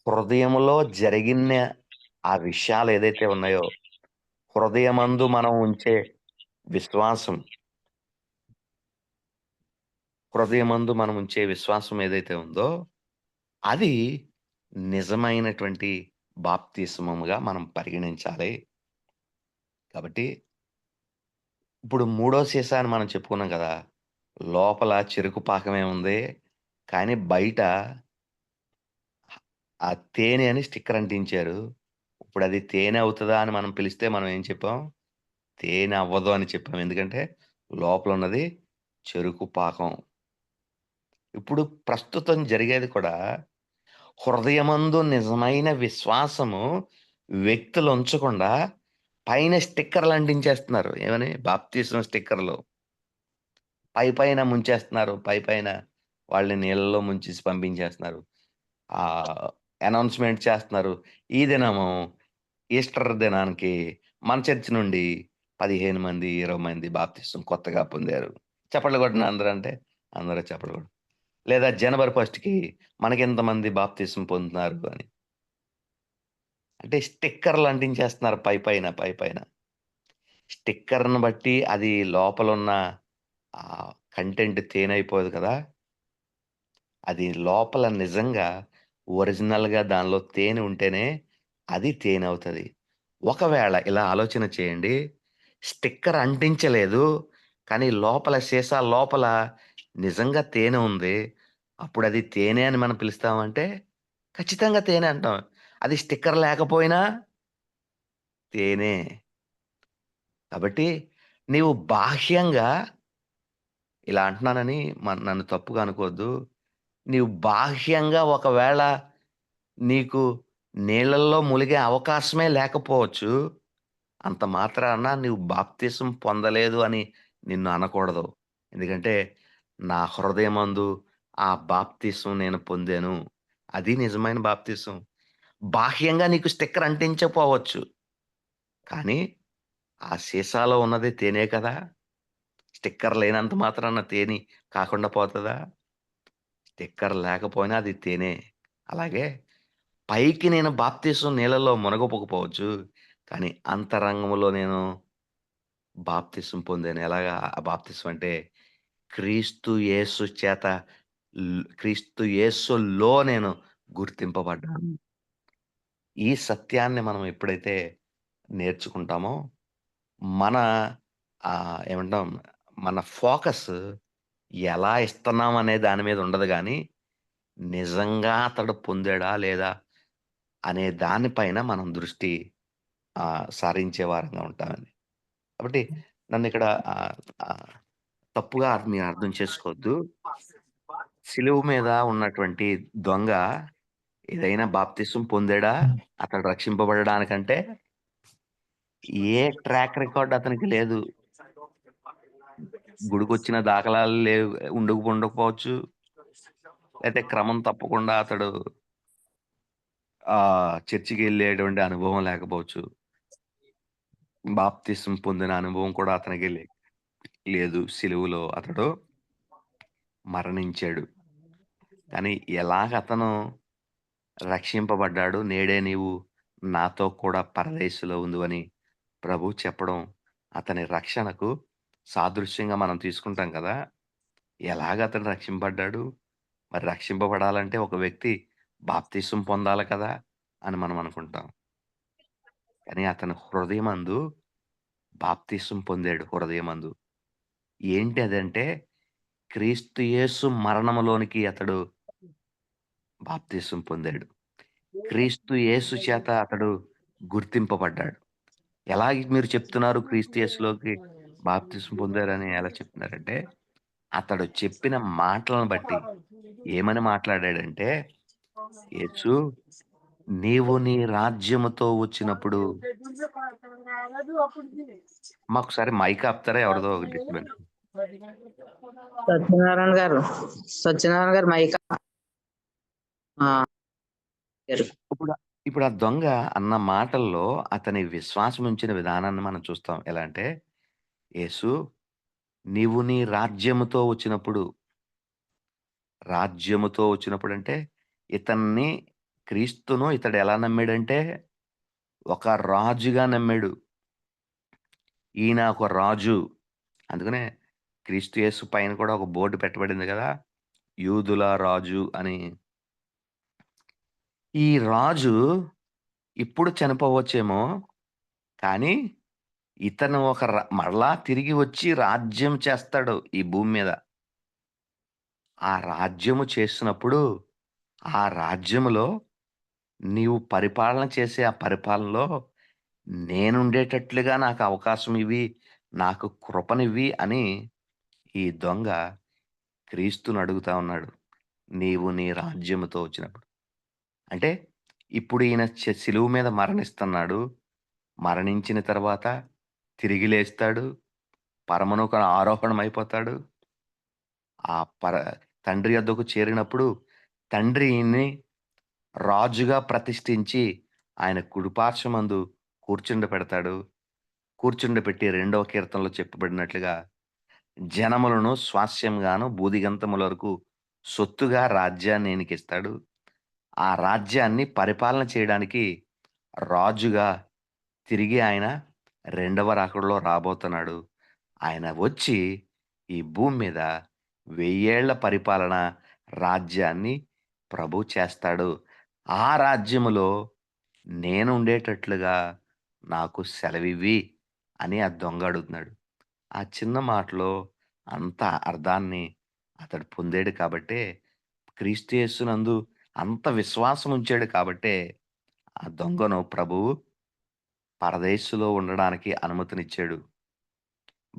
హృదయంలో జరిగిన ఆ విషయాలేదైతే ఉన్నాయో, హృదయమందు మనం ఉంచే విశ్వాసం, హృదయమందు మనం ఉంచే విశ్వాసం ఏదైతే ఉందో, అది నిజమైనటువంటి బాప్తిస్మముగా మనం పరిగణించాలి. కాబట్టి ఇప్పుడు మూడో సీసా అని మనం చెప్పుకున్నాం కదా! లోపల చెరుకు పాకమే ఉంది. కానీ బయట ఆ తేనె అని స్టిక్కర్ అంటించారు. ఇప్పుడది తేనె అవుతదా అని మనం పిలిస్తే మనం ఏం చెప్పాం? తేనె అవ్వదు అని చెప్పాం. ఎందుకంటే లోపలున్నది చెరుకు పాకం. ఇప్పుడు ప్రస్తుతం జరిగేది కూడా హృదయమందు నిజమైన విశ్వాసము వ్యక్తులు ఉంచకుండా పైన స్టిక్కర్‌లు అంటించేస్తున్నారు. ఏమని? బాప్తిస్మం స్టిక్కర్‌లు. పైపైన ముంచేస్తున్నారు. పైపైన వాళ్ళని నీళ్ళలో ముంచేసి పంపించేస్తున్నారు. అనౌన్స్‌మెంట్ చేస్తున్నారు. ఈ దినము ఈస్టర్ దినానికి మన చర్చ్ నుండి 15 మంది, 20 మంది బాప్తిస్మం కొత్తగా పొందారు. చప్పట్లు కొట్టండి అందరూ అంటే, అందరూ చప్పట్లు కొడతారు. లేదా జనవరి ఫస్ట్‌కి మనకింతమంది బాప్తిస్మం పొందుతున్నారు అని. అంటే స్టిక్కర్‌లు అంటించేస్తున్నారు పైపైన. స్టిక్కర్‌ని బట్టి అది లోపలున్న కంటెంట్ తేనెయిపోదు కదా! అది లోపల నిజంగా ఒరిజినల్‌గా దానిలో తేనె ఉంటేనే అది తేనెవుతది. ఒకవేళ ఇలా ఆలోచన చేయండి. స్టిక్కర్ అంటించలేదు. కానీ లోపల సీసా లోపల నిజంగా తేనె ఉంది. అప్పుడది తేనె అని మనం పిలుస్తామంటే ఖచ్చితంగా తేనె అంటాం. అది స్టిక్కర్ లేకపోయినా తేనె. కాబట్టి నీవు బాహ్యంగా ఇలా అంటున్నానని నన్ను తప్పుగా అనుకోవద్దు. నీవు బాహ్యంగా ఒకవేళ నీకు నీళ్ళల్లో ములిగే అవకాశమే లేకపోవచ్చు. అంత మాత్రాన నీవు బాప్తిసం పొందలేదు అని నిన్ను అనకూడదు. ఎందుకంటే, నా హృదయమందు ఆ బాప్తిసం నేను పొందాను. అది నిజమైన బాప్తిసం. బాహ్యంగా నీకు స్టిక్కర్ అంటించకపోవచ్చు. కానీ, ఆ సీసాలో ఉన్నది తేనె కదా! స్టిక్కర్ లేనంత మాత్రాన తేనె కాకుండా పోతదా? స్టిక్కర్ లేకపోయినా అది తేనె. అలాగే పైకి నేను బాప్తిసం నీళ్ళలో మునగకపోవచ్చు. కానీ అంతరంగంలో నేను బాప్తిసం పొందాను. ఎలాగా ఆ బాప్తిసం అంటే క్రీస్తు యేసు చేత క్రీస్తు యేసులో నేను గుర్తింపబడ్డాను. ఈ సత్యాన్ని మనం ఎప్పుడైతే నేర్చుకుంటామో మన ఏమంటాం మన ఫోకస్ ఎలా ఇస్తున్నాం అనే దాని మీద ఉండదు గానీ, నిజంగా అతడు పొందాడా లేదా అనే దాని పైన మనం దృష్టి సారించే వారంగా ఉంటామండి. కాబట్టి నన్నిక్కడ ఆహ్, ఆహ్, తప్పుగా మీరు అర్థం చేసుకోవద్దు. సిలువ మీద ఉన్నటువంటి దొంగ ఏదైనా బాప్తిసం పొందాడా? అతడు రక్షింపబడడానికంటే ఏ ట్రాక్ రికార్డ్ అతనికి లేదు. గుడికొచ్చిన దాఖలాలు లేవు ఉండకపోవచ్చు. లేతే క్రమం తప్పకుండా అతడు చర్చికెళ్ళేటువంటి అనుభవం లేకపోవచ్చు. బాప్తిసం పొందిన అనుభవం కూడా అతనికి లేదు. సిలువలో అతడు మరణించాడు. కానీ ఎలాగ అతను రక్షింపబడ్డాడు. నేడే నీవు నాతో కూడా పరదేశులో ఉందువని ప్రభువు చెప్పడం అతని రక్షణకు సాదృశ్యంగా మనం తీసుకుంటాం కదా! ఎలాగ అతను రక్షింపబడ్డాడు? మరి రక్షింపబడాలంటే ఒక వ్యక్తి బాప్తిసం పొందాలి కదా! అని మనం అనుకుంటాం. కానీ అతని హృదయమందు బాప్తిసం పొందాడు హృదయమందు. ఏంటి అదంటే క్రీస్తు యేసు మరణములోనికి అతడు బాప్తిసం పొందాడు. క్రీస్తు యేసు చేత అతడు గుర్తింపబడ్డాడు. ఎలాగ మీరు చెప్తున్నారు క్రీస్తు యేసులోకి బాప్తిసం పొందారని ఎలా చెప్తున్నారంటే, అతడు చెప్పిన మాటలను బట్టి ఏమని మాట్లాడాడంటే, "యేసు నీవు నీ రాజ్యముతో వచ్చినప్పుడు" మాకొకసారి మైక్ ఆపుతారా? ఎవరిదో డిస్టర్బెన్స్. సత్యనారాయణ గారు సత్యనారాయణ గారు మైక్ గారు. ఇప్పుడు ఇప్పుడు ఆ దొంగ అన్న మాటల్లో అతని విశ్వాసం ఉంచిన విధానాన్ని మనం చూస్తాం. ఎలా అంటే, "యేసు నీవు నీ రాజ్యముతో వచ్చినప్పుడంటే, ఇతన్ని క్రీస్తును ఇతడు ఎలా నమ్మాడంటే, ఒక రాజుగా నమ్మాడు. ఈయన ఒక రాజు. అందుకనే క్రీస్తు యేసు పైన కూడా ఒక బోర్డ్ పెట్టబడింది గదా! యూదుల రాజు అని. ఈ రాజు ఇప్పుడు చనిపోవచ్చేమో, కానీ ఇతను ఒక మరలా తిరిగి వచ్చి రాజ్యం చేస్తాడు ఈ భూమి మీద. ఆ రాజ్యము చేసినప్పుడు, ఆ రాజ్యములో నీవు పరిపాలన చేసే ఆ పరిపాలనలో నేనుండేటట్లుగా నాకు అవకాశం ఇవ్వి, నాకు కృపనివ్వి అని ఈ దొంగ క్రీస్తుని అడుగుతా ఉన్నాడు. నీవు నీ రాజ్యముతో వచ్చినప్పుడు. అంటే ఇప్పుడు ఈయన సిలువ మీద మరణిస్తున్నాడు. మరణించిన తర్వాత తిరిగి లేస్తాడు. పరమనొక ఆరోహణమైపోతాడు. ఆ పర తండ్రి యొద్దకు చేరినప్పుడు తండ్రి ఈయన్ని రాజుగా ప్రతిష్ఠించి ఆయన కుడిపార్శ్వమందు కూర్చుండపెడతాడు. కూర్చుండపెట్టి రెండవ కీర్తనలో చెప్పబడినట్లుగా జనములను స్వాస్యంగాను భూదిగంతముల వరకు సొత్తుగా రాజ్యాన్ని ఈయనకిస్తాడు. ఆ రాజ్యాన్ని పరిపాలన చేయడానికి రాజుగా తిరిగి ఆయన రెండవ రాకడలో రాబోతున్నాడు. ఆయన వచ్చి ఈ భూమి మీద 1000 ఏళ్ల పరిపాలన రాజ్యాన్ని చేస్తాడు. ఆ రాజ్యములో నేనుండేటట్లుగా నాకు సెలవివ్వి అని ఆ దొంగ అడుగుతున్నాడు. ఆ చిన్న మాటలో అంత అర్థాన్ని అతడు పొందాడు కాబట్టే, క్రీస్తు యేసునందు అంత విశ్వాసం ఉంచాడు కాబట్టే, ఆ దొంగను ప్రభువు పరదేశులో ఉండడానికి అనుమతినిచ్చాడు.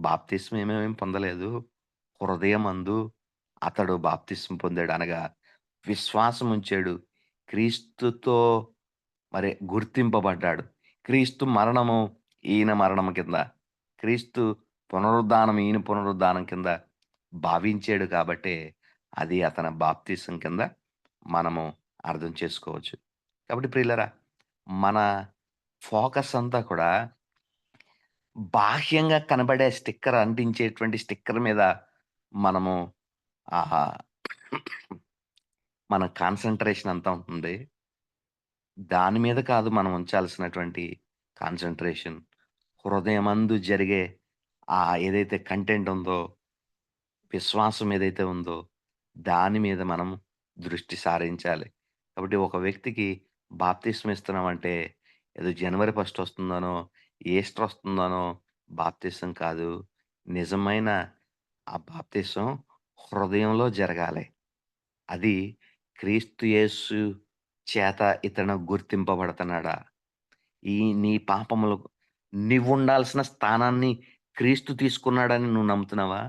బాప్తిస్మం పొందలేదు. హృదయమందు అతడు బాప్తిస్మం పొందాడు. అనగా విశ్వాసం ఉంచాడు. క్రీస్తుతో గుర్తింపబడ్డాడు. క్రీస్తు మరణము ఈయన మరణం కింద, క్రీస్తు పునరుద్ధానం ఈయన పునరుద్ధానం కింద భావించాడు కాబట్టే, అది అతని బాప్తిసం కింద మనము అర్థం చేసుకోవచ్చు. కాబట్టి ప్రియులారా, మన ఫోకస్ అంతా కూడా బాహ్యంగా కనబడే స్టిక్కర్ అంటించేటువంటి స్టిక్కర్ మీద మనము ఆహా! మన కాన్సంట్రేషన్ అంతా ఉంటుంది. దాని మీద కాదు మనం ఉంచాల్సినటువంటి కాన్సంట్రేషన్. హృదయమందు జరిగే ఏదైతే కంటెంట్ ఉందో, విశ్వాసం ఏదైతే ఉందో, దాని మీద మనం దృష్టి సారించాలి. కాబట్టి ఒక వ్యక్తికి బాప్తిస్మం ఇస్తున్నామంటే, ఏదో జనవరి ఫస్ట్ వస్తుందనో, ఈస్టర్ వస్తుందనో బాప్తిసం కాదు. నిజమైన ఆ బాప్తిసం హృదయంలో జరగాలి. అది క్రీస్తు యేసు చేత ఇతను గుర్తింపబడుతున్నాడా? నీ పాపములు నీవుండాల్సిన స్థానాన్ని క్రీస్తు తీసుకున్నాడని నువ్వు నమ్ముతున్నావా?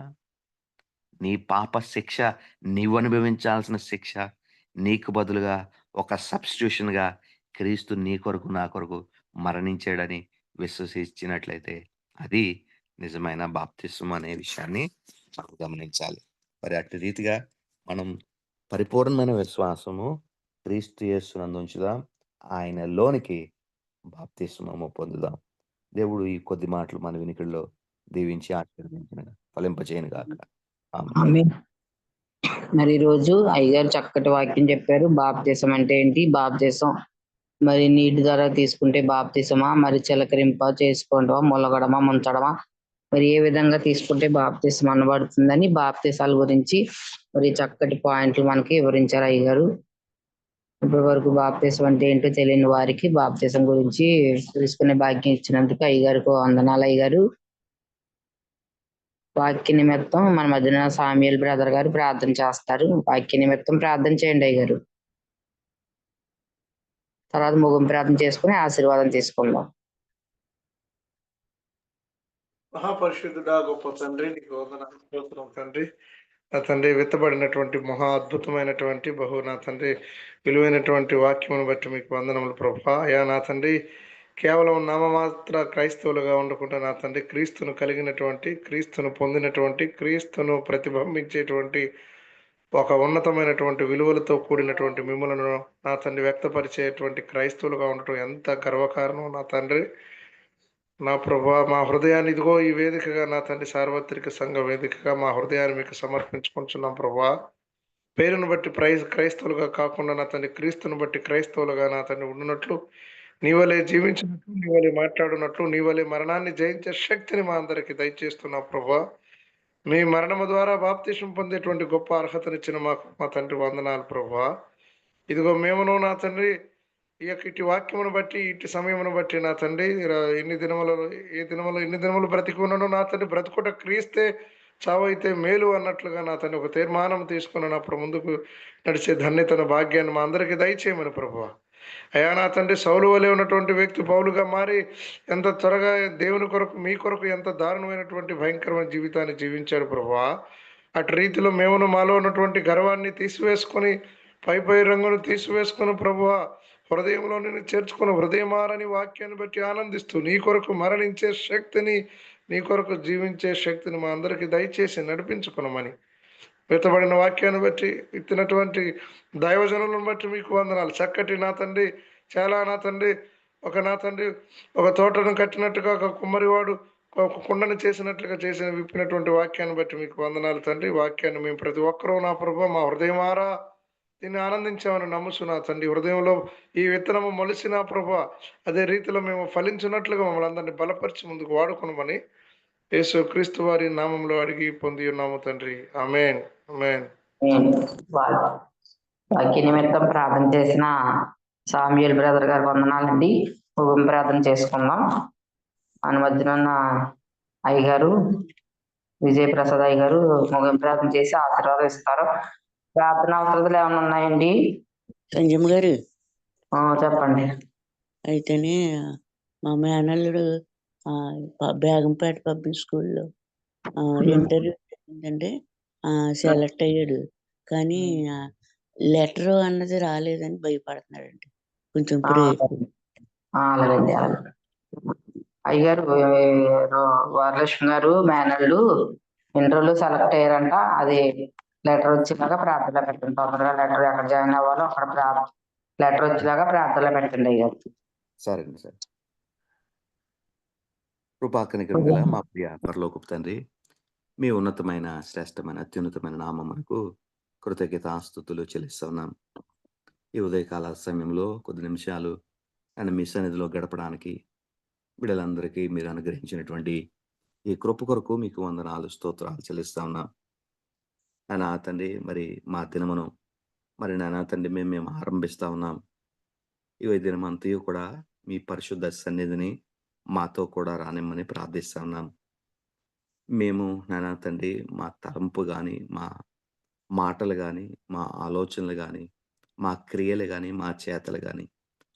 నీ పాప శిక్ష, నీవనుభవించాల్సిన శిక్ష, నీకు బదులుగా ఒక సబ్‌స్టిట్యూషన్‌గా క్రీస్తు నీ కొరకు, నా కొరకు మరణించాడని విశ్వసించినట్లయితే, అది నిజమైన బాప్తిస్మం అనే విషయాన్ని మనం గమనించాలి. మరి అట్టి రీతిగా మనం పరిపూర్ణమైన విశ్వాసము క్రీస్తు యేసునందు ఉంచుదాం. ఆయనలోనికి బాప్తిస్మము పొందుదాం. దేవుడు ఈ కొద్ది మాటలు మన వినికిడిలో దీవించి ఫలింపజేయును గాక. ఆమేన్. ఆమె మరి ఈరోజు అయ్యగారు చక్కటి వాక్యం చెప్పారు. బాప్తిసం అంటే ఏంటి? బాప్తిసం మరి నీటి ద్వారా తీసుకుంటే బాప్తిసమా? మరి చిలకరింప చేసుకోవడమా? ములగడమా? ముంచడమా? మరి ఏ విధంగా తీసుకుంటే బాప్తిసం అనబడుతుందని బాప్తిసాల గురించి మరి చక్కటి పాయింట్లు మనకి వివరించారు అయ్యగారు. ఇప్పటి వరకు బాప్తిసం అంటే ఏంటో తెలియని వారికి బాప్తిసం గురించి తెలుసుకునే భాగ్యం ఇచ్చినందుకు అయ్యగారికి వందనాలు అయ్యగారు. వాక్య నిమిత్తం మన మధ్యన సామ్యూయల్ బ్రదర్ గారు ప్రార్థన చేస్తారు. వాక్య నిమిత్తం ప్రార్థన చేయండి అయ్యగారు. తర్వాత ముగింపు ప్రార్థన చేసుకుని ఆశీర్వాదం తీసుకుందాం. మహాపరిశుద్ధుడా గొప్ప తండ్రి, నీకు వందనాలు స్తోత్రం తండ్రి. నా తండ్రి, విత్తబడినటువంటి మహా అద్భుతమైనటువంటి నా తండ్రి విలువైనటువంటి వాక్యమును బట్టి మీకు వందనములు ప్రభా. అయా నా తండ్రి, కేవలం నామమాత్ర క్రైస్తవులుగా ఉండకుండా నా తండ్రి, క్రీస్తును కలిగినటువంటి, క్రీస్తును పొందినటువంటి, క్రీస్తును ప్రతిబింబించేటువంటి ఒక ఉన్నతమైనటువంటి విలువలతో కూడినటువంటి మిమ్మలను నా తండ్రి వ్యక్తపరిచేటువంటి క్రైస్తవులుగా ఉండటం ఎంత గర్వకారణం నా తండ్రి. నా ప్రభా, మా హృదయాన్ని ఇదిగో ఈ వేదికగా నా తండ్రి సార్వత్రిక సంఘ వేదికగా మా హృదయాన్ని మీకు సమర్పించుకుంటున్నాం ప్రభా. పేరును బట్టి క్రైస్తవులుగా కాకుండా నా తండ్రి, క్రీస్తుని బట్టి క్రైస్తవులుగా నా తండ్రి ఉండునట్లు, నీవలే జీవించినట్లు, నీవలే మాట్లాడినట్లు, నీవలే మరణాన్ని జయించే శక్తిని మా అందరికి దయచేస్తున్నావు ప్రభా. మీ మరణము ద్వారా బాప్తిసం పొందేటువంటి గొప్ప అర్హతనిచ్చిన మాకు మా తండ్రి వందనాలు ప్రభా. ఇదిగో మేమును నా తండ్రి ఈ యొక్క ఇటు వాక్యమును బట్టి, ఇటు సమయమును బట్టి నా తండ్రి ఎన్ని దినములు బ్రతికి ఉన్నాను నా తండ్రి, బ్రతుకుట క్రీస్తే, చావైతే మేలు అన్నట్లుగా నా తండ్రి ఒక తీర్మానం తీసుకున్నాను. అప్పుడు ముందుకు నడిచే ధన్యతను, భాగ్యాన్ని మా అందరికీ దయచేయమని ప్రభువా. అయా నా తండ్రి, సౌలు వలె ఉన్నటువంటి వ్యక్తి పౌలుగా మారి ఎంత త్వరగా దేవుని కొరకు, మీ కొరకు ఎంత దారుణమైనటువంటి భయంకరమైన జీవితాన్ని జీవించాడు ప్రభువా. అటు రీతిలో మేమును మాలో ఉన్నటువంటి గర్వాన్ని తీసివేసుకొని, పై రంగును తీసివేసుకొని ప్రభువా, హృదయంలో నేను చేర్చుకున్న హృదయమారని వాక్యాన్ని బట్టి ఆనందిస్తూ నీ కొరకు మరణించే శక్తిని, నీ కొరకు జీవించే శక్తిని మా అందరికీ దయచేసి నడిపించుకున్నామని, వెతబడిన వాక్యాన్ని బట్టి, ఇచ్చినటువంటి దైవజనులను బట్టి మీకు వందనాలు. చక్కటి నా తండ్రి, చాలా నా తండ్రి, నా తండ్రి ఒక తోటను కట్టినట్టుగా ఒక కుమ్మరివాడు ఒక కుండను చేసినట్లుగా విప్పినటువంటి వాక్యాన్ని బట్టి మీకు వందనాలు తండ్రి. వాక్యాన్ని మేము ప్రతి ఒక్కరూ నా ప్రభు మా హృదయమారా దీన్ని ఆనందించామని నమ్ముచున్నా తండ్రి. హృదయంలో ఈ విత్తనము మొలిసిన ప్రభా, అదే రీతిలో మేము ఫలించున్నట్లుగా మమ్మల్ని అందరినీ బలపరిచి ముందుకు వాడుకొనమని యేసు క్రీస్తు వారి నామంలో అడిగి పొంది ఉన్నాము తండ్రి. ఆమేన్. ఆమేన్. వాక్య నిమిత్తం ప్రార్థన చేసిన సామ్యూల్ బ్రదర్ గారు వందనాలండి. ముగింపు ప్రార్థన చేసుకుందాం. మన మధ్యన ఉన్న అయ్యగారు విజయప్రసాద్ అయ్యగారు ముగింపు ప్రార్థన చేసి ఆశీర్వాదం ఇస్తారు. ప్రార్థన అవసరాలు ఏమైనా ఉన్నాయండి? సంజయ్ గారు చెప్పండి. అయితేనే మా మేనల్లుడు బేగంపేట పబ్లిక్ స్కూల్లో ఇంటర్వ్యూ జరిగిందంటే సెలెక్ట్ అయ్యాడు. కానీ లెటర్ అన్నది రాలేదని భయపడుతున్నాడండి. కొంచెం అలాగండి. అయ్యగారు వరలక్ష్మి గారు మేనల్లుడు ఇంటర్వ్యూలో సెలెక్ట్ అయ్యారంట. అది లెటర్ వచ్చేలాగా ప్రార్థనలో పెట్టండి. తొందరగా లెటర్ ఎక్కడ జాయిన్ అవ్వాలో అక్కడ లెటర్ వచ్చేలాగా ప్రార్థనలో పెట్టండి అయ్యారు. సరేండి సార్. కృపాకనికరం గల మా ప్రియ పరలోకపు తండ్రి, మీ ఉన్నతమైన శ్రేష్టమైన అత్యున్నతమైన నామమునకు కృతజ్ఞతాస్తుతులు చెల్లిస్తున్నాం. ఈ ఉదయకాల సమయంలో కొద్ది నిమిషాలు అండ్ మీ సన్నిధిలో గడపడానికి బిడ్డలందరికీ మీరు అనుగ్రహించినటువంటి ఈ కృప కొరకు మీకు వందనాలు స్తోత్రాలు చెల్లిస్తా ఉన్నాం. నానా తండ్రి, మరి మా దినమును మరి నానా తండ్రి మేము ఆరంభిస్తా ఉన్నాం. ఈ దినమంతయు కూడా మీ పరిశుద్ధ సన్నిధిని మాతో కూడా రానిమ్మని ప్రార్థిస్తా ఉన్నాం. మేము నానా తండ్రి మా తలంపు కానీ, మా మాటలు కానీ, మా ఆలోచనలు కానీ, మా క్రియలు కానీ, మా చేతలు కానీ,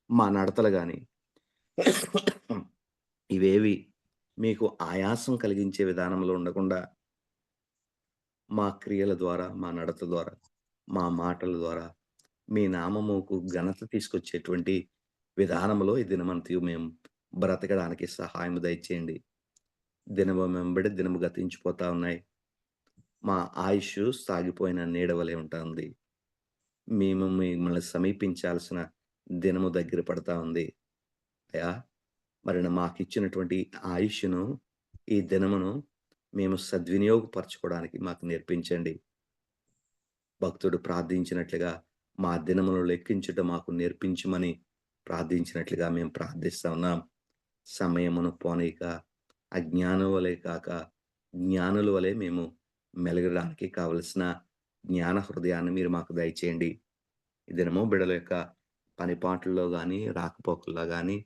మా నడతలు కానీ ఇవేవి మీకు ఆయాసం కలిగించే విధానంలో ఉండకుండా మా క్రియల ద్వారా, మా నడత ద్వారా, మా మాటల ద్వారా మీ నామముకు ఘనత తీసుకొచ్చేటువంటి విధానంలో ఈ దినమంతయు మేము బ్రతకడానికి సహాయం దయచేయండి. దినము వెంబడి దినము గతించిపోతా ఉన్నాయి. మా ఆయుష్ సాగిపోయిన నీడవలే ఉంటుంది. మేము మిమ్మల్ని సమీపించాల్సిన దినము దగ్గర పడతా ఉంది. అయ్యా, మరి మాకు ఇచ్చినటువంటి ఆయుష్ను ఈ దినమును మేము సద్వినియోగపరచుకోవడానికి మాకు నేర్పించండి. భక్తుడు ప్రార్థించినట్లుగా మా దినమును లెక్కించుట మాకు నేర్పించమని ప్రార్థించినట్లుగా మేము ప్రార్థిస్తా ఉన్నాం. సమయమును పోనీక అజ్ఞానం వలె కాక జ్ఞానుల వలె మేము మెలగడానికి కావలసిన జ్ఞాన హృదయాన్ని మీరు మాకు దయచేయండి. ఈ దినము బిడ్డల యొక్క పనిపాట్లలో కానీ, రాకపోకల్లో కానీ,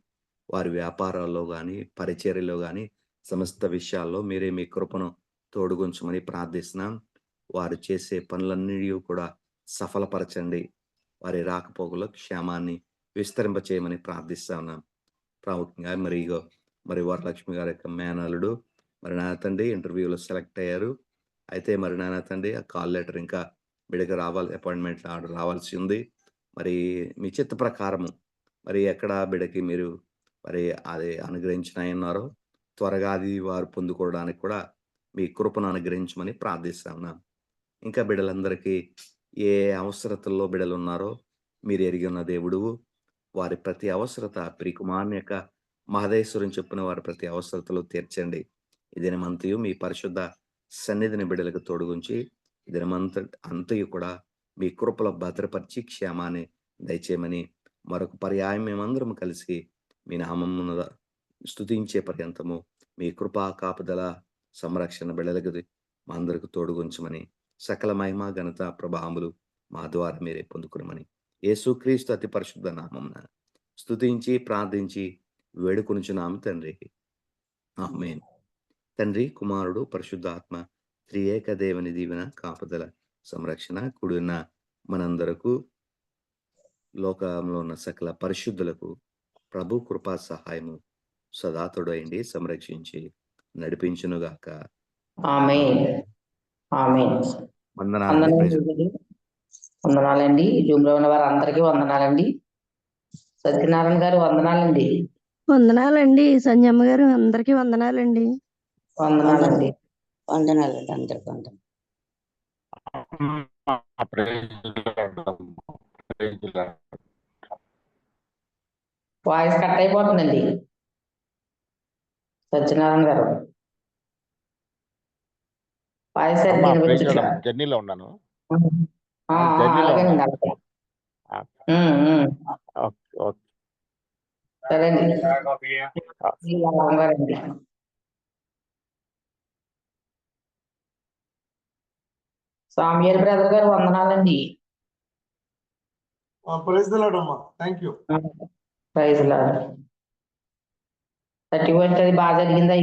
వారి వ్యాపారాల్లో కానీ, పరిచర్యలో కానీ, సమస్త విషయాల్లో మీరే మీ కృపను తోడుగుంచమని ప్రార్థిస్తున్నాం. వారు చేసే పనులన్నీ కూడా సఫలపరచండి. వారి రాకపోకలో క్షేమాన్ని విస్తరింపచేయమని ప్రార్థిస్తా ఉన్నాం. ప్రాముఖ్యంగా మరి వరలక్ష్మి గారి యొక్క మేనల్లుడు మరి నాన్న తండ్రి ఇంటర్వ్యూలో సెలెక్ట్ అయ్యారు. అయితే మరి నాన్న తండ్రి ఆ కాల్ లెటర్ ఇంకా బిడ్డకి అపాయింట్మెంట్ ఆర్డర్ రావాల్సి ఉంది. మరి మీ చిత్త ప్రకారము మరి ఎక్కడ బిడ్డకి మీరు మరి అది అనుగ్రహించినాయన్నారో త్వరగా అది వారు పొందుకోవడానికి కూడా మీ కృపను అనుగ్రహించమని ప్రార్థిస్తా ఉన్నాం. ఇంకా బిడ్డలందరికీ ఏ అవసరతల్లో బిడ్డలు ఉన్నారో మీరు ఎరిగి ఉన్న దేవుడు, వారి ప్రతి అవసరత ప్రియకుమారుని యొక్క మహదేశ్వరం చెప్పిన వారి ప్రతి అవసరతలు తీర్చండి. ఈ దినమంతయు మీ పరిశుద్ధ సన్నిధిని బిడ్డలకు తోడుగుంచి ఈ అంతయు కూడా మీ కృపలో భద్రపరిచి క్షేమాన్ని దయచేయమని మరొక పర్యాయం మేమందరం కలిసి మీ నామమును స్తుతించే పర్యంతము మీ కృపా కాపుదల సంరక్షణ బిడ్డలకు మా అందరికి తోడుగుంచమని సకల మహిమ ఘనత ప్రభావములు మా ద్వారా మీరే పొందుకునమని యేసుక్రీస్తు అతి పరిశుద్ధ నామమున స్తుతించి ప్రార్థించి వేడుకొనుచున్నాము తండ్రి. ఆమేన్. తండ్రి, కుమారుడు, పరిశుద్ధాత్మ త్రియేక దేవుని దీవెన కాపుదల సంరక్షణ కూడిన మనందరకు లోకంలో ఉన్న సకల పరిశుద్ధులకు ప్రభు కృపా సహాయము సదా తోడైండి సంరక్షించి నడిపించునుగాక. వందనాలండి. జూమ్ లో ఉన్న వారు అందరికీ వందనాలండి. సత్యనారాయణ గారు వందనాలండి. వందనాలండి. సంజమ్మ గారు అందరికీ వందనాలండి. వందనాలండి. వందనాలండి అందరికి వందనాలు. వాయిస్ కట్ అయిపోతుందండి. సత్యనారాయణ గారు వాయిస్ జర్నీలో ఉన్నాను. అలాగేనండి. అలాగే ఓకే ఓకే సరే అండి ఆ, గారండి. సామ్యూయల్ బ్రదర్ గారు వందనాలండి. ప్రైజ్ ది లార్డ్ అమ్మా. Thank you. Praise lord. 31 అది బాగా జరిగిందా?